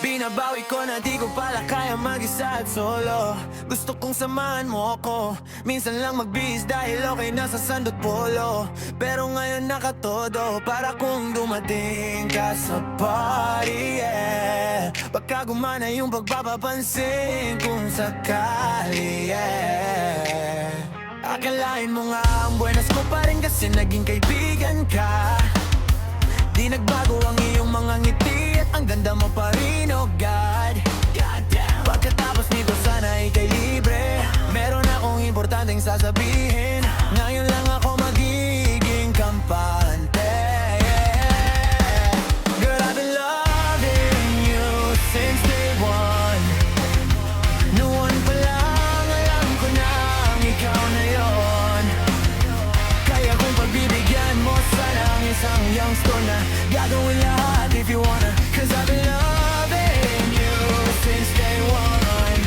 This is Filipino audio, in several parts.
Binabawi ko na di ko pala kaya mag-isa at solo. Gusto kong samahan mo ako, minsan lang magbihis dahil okay na sa sandot polo. Pero ngayon nakatodo para kung dumating ka sa party, yeah. Baka gumana yung pagpapapansin kung sakali, yeah. Akalain mo nga ang buenas ko pa rin kasi naging kaibigan ka. Di nagbago ang iyong mga ngiti at ang ganda mo pa rin, oh God. Pagkatapos nito sana ika'y libre. Meron akong importanteng sasabihin. Ngayon lang ako magiging kampante, yeah. Girl, I've been loving you since day one. Noon pa lang alam ko na ikaw na yon. Kaya kung pagbibigyan mo sana ang isang youngster na gagawin lahat if you wanna. Cause I've been loving you since day one.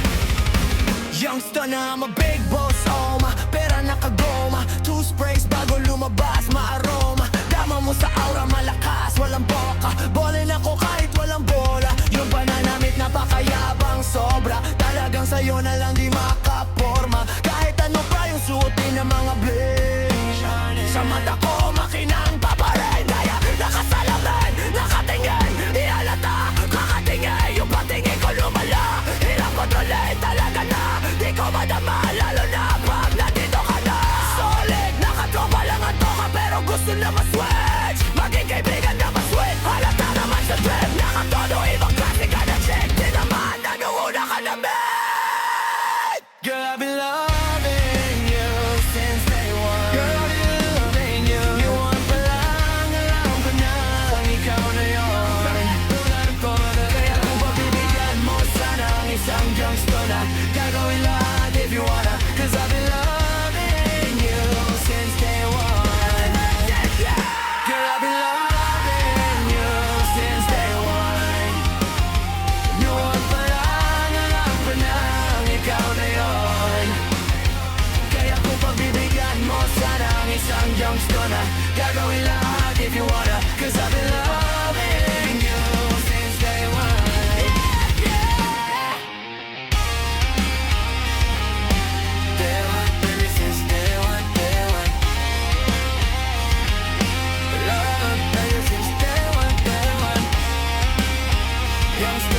Youngster na I'm a big boss, oh ma. Pera nakagoma, two sprays bago lumabas, maaroma. Dama mo sa aura, malakas, walang boka. Bolin ako kahit walang bola. Yung pananamit napakayabang sobra. Talagang sa'yo na lang di makaporma. Kahit ano pa yung suotin ng mga bling. Sa mata ko makinang paparin. Kaya nakasalamin, nakatingin, ihalata, kakatingin. Yung patingin ko lumala, hirap kontrolin talaga na. Di ko madama, lalo na pag nandito ka na. Solid, nakatropa lang ang toka, pero gusto na ma-switch. Maging kaibigan na ma-sweet, halata naman sa trip. Nakatodo, ibang klase ka na chick. Di naman, nag-uuna ka na med. Girl, I've been loving you since day one. Girl, I've been loving you. You want pa lang, alam ko na ikaw na yon. Tulad ko, kaya kung pagbibigyan mo sana ang isang youngster na gagawin lahat if you wanna. Cause I've been loving you since day one. Girl, I've been loving you since day one. You want pa lang, alam ko na ikaw na yon. Kaya kung pagbibigyan mo sana ang isang youngster na gagawin lahat if you wanna. Cause I've been loving you since day one. Day one, baby, since day one, day one. Love, baby, since day one, day one. Youngster